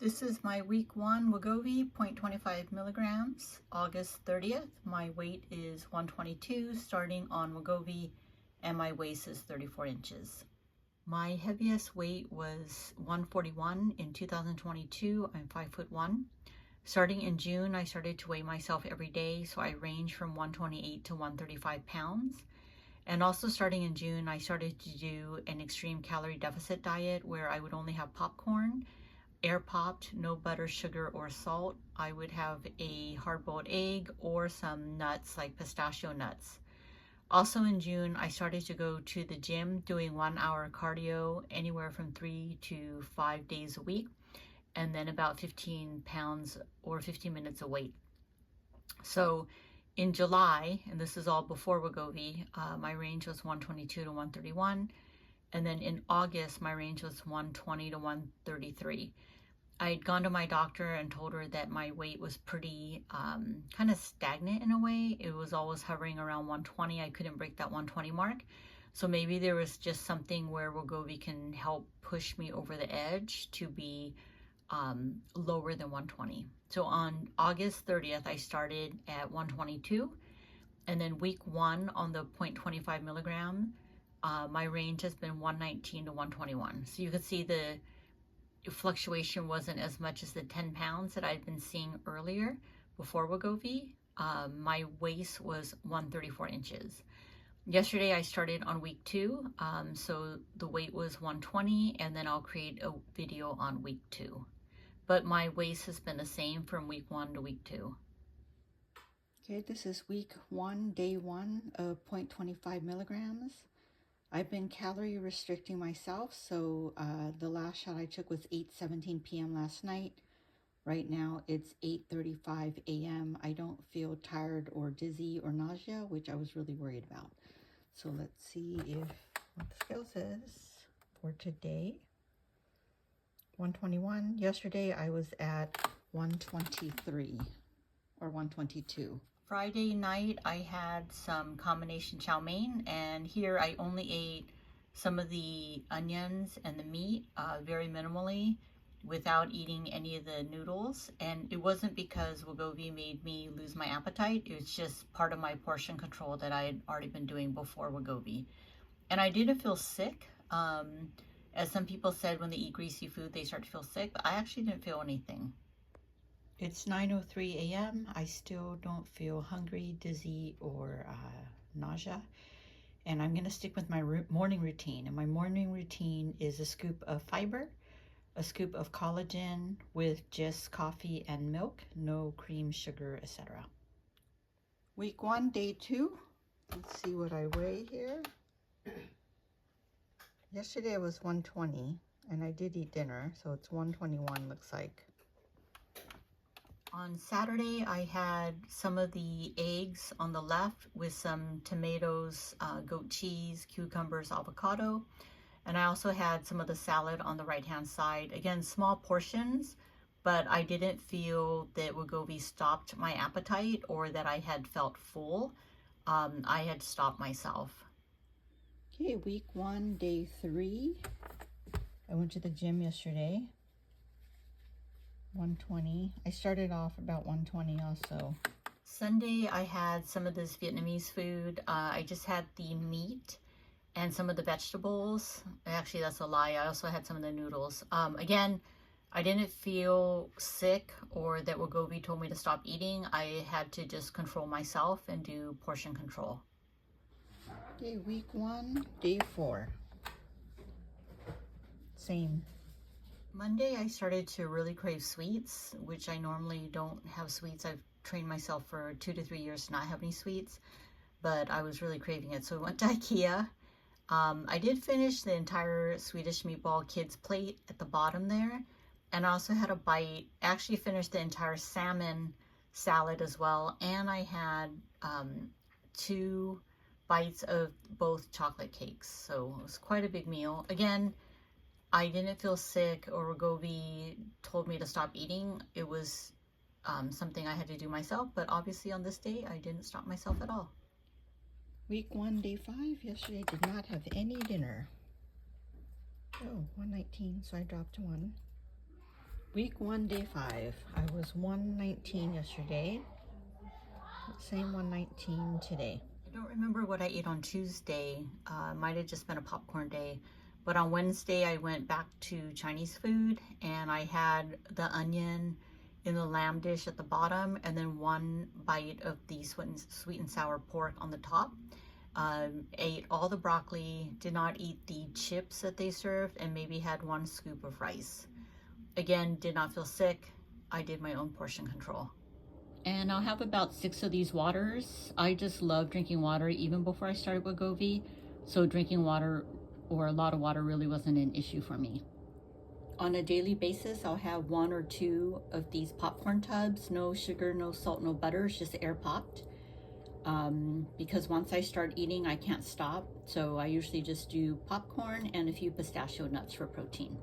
This is my week 1 Wegovy, 0.25 milligrams, August 30th. My weight is 122, starting on Wegovy, and my waist is 34 inches. My heaviest weight was 141 in 2022. I'm 5'1". Starting in June, I started to weigh myself every day, so I range from 128 to 135 pounds. And also starting in June, I started to do an extreme calorie deficit diet where I would only have popcorn, air popped, no butter, sugar, or salt. I would have a hard-boiled egg or some nuts like pistachio nuts. Also in June, I started to go to the gym doing 1 hour cardio anywhere from 3 to 5 days a week, and then about 15 pounds or 15 minutes of weight. So in July, and this is all before Wegovy, my range was 122 to 131. And then in August, my range was 120 to 133. I'd gone to my doctor and told her that my weight was pretty kind of stagnant in a way. It was always hovering around 120. I couldn't break that 120 mark. So maybe there was just something where Wegovy can help push me over the edge to be lower than 120. So on August 30th, I started at 122. And then week 1 on the 0.25 milligram, my range has been 119 to 121. So you can see the fluctuation wasn't as much as the 10 pounds that I'd been seeing earlier before Wegovy. My waist was 134 inches. Yesterday I started on week 2, so the weight was 120, and then I'll create a video on week 2. But my waist has been the same from week 1 to week 2. Okay, this is week 1, day 1 of 0.25 milligrams. I've been calorie restricting myself, so the last shot I took was 8:17 p.m. last night. Right now it's 8:35 a.m. I don't feel tired or dizzy or nausea, which I was really worried about. So let's see what the scale says for today. 121. Yesterday I was at 123 or 122. Friday night, I had some combination chow mein, and here I only ate some of the onions and the meat very minimally without eating any of the noodles. And it wasn't because Wegovy made me lose my appetite. It was just part of my portion control that I had already been doing before Wegovy. And I didn't feel sick. As some people said, when they eat greasy food, they start to feel sick, but I actually didn't feel anything. It's 9:03 a.m. I still don't feel hungry, dizzy, or nausea. And I'm going to stick with my morning routine. And my morning routine is a scoop of fiber, a scoop of collagen with just coffee and milk, no cream, sugar, etc. Week 1, day 2. Let's see what I weigh here. Yesterday I was 120, and I did eat dinner, so it's 121 looks like. On Saturday, I had some of the eggs on the left with some tomatoes, goat cheese, cucumbers, avocado. And I also had some of the salad on the right-hand side. Again, small portions, but I didn't feel that Wegovy stopped my appetite or that I had felt full. I had stopped myself. Okay, week 1, day 3. I went to the gym yesterday. 120. I started off about 120 also. Sunday, I had some of this Vietnamese food. I just had the meat and some of the vegetables. Actually, that's a lie. I also had some of the noodles. Again, I didn't feel sick or that Wegovy told me to stop eating. I had to just control myself and do portion control. Okay, week 1, day 4. Same. Monday, I started to really crave sweets, which I normally don't have sweets. I've trained myself for 2 to 3 years to not have any sweets, but I was really craving it. So I went to IKEA. I did finish the entire Swedish meatball kids plate at the bottom there. And I also had a bite, actually finished the entire salmon salad as well. And I had 2 bites of both chocolate cakes. So it was quite a big meal. Again, I didn't feel sick or Wegovy told me to stop eating. It was something I had to do myself, but obviously on this day, I didn't stop myself at all. Week 1, day 5. Yesterday I did not have any dinner. Oh, 119, so I dropped 1. Week 1, day 5. I was 119 yesterday. Same 119 today. I don't remember what I ate on Tuesday. Might have just been a popcorn day. But on Wednesday, I went back to Chinese food and I had the onion in the lamb dish at the bottom and then one bite of the sweet and sour pork on the top. Ate all the broccoli, did not eat the chips that they served, and maybe had 1 scoop of rice. Again, did not feel sick. I did my own portion control. And I'll have about 6 of these waters. I just love drinking water even before I started Wegovy, so drinking water or a lot of water really wasn't an issue for me. On a daily basis, I'll have 1 or 2 of these popcorn tubs. No sugar, no salt, no butter, it's just air popped. Because once I start eating, I can't stop. So I usually just do popcorn and a few pistachio nuts for protein.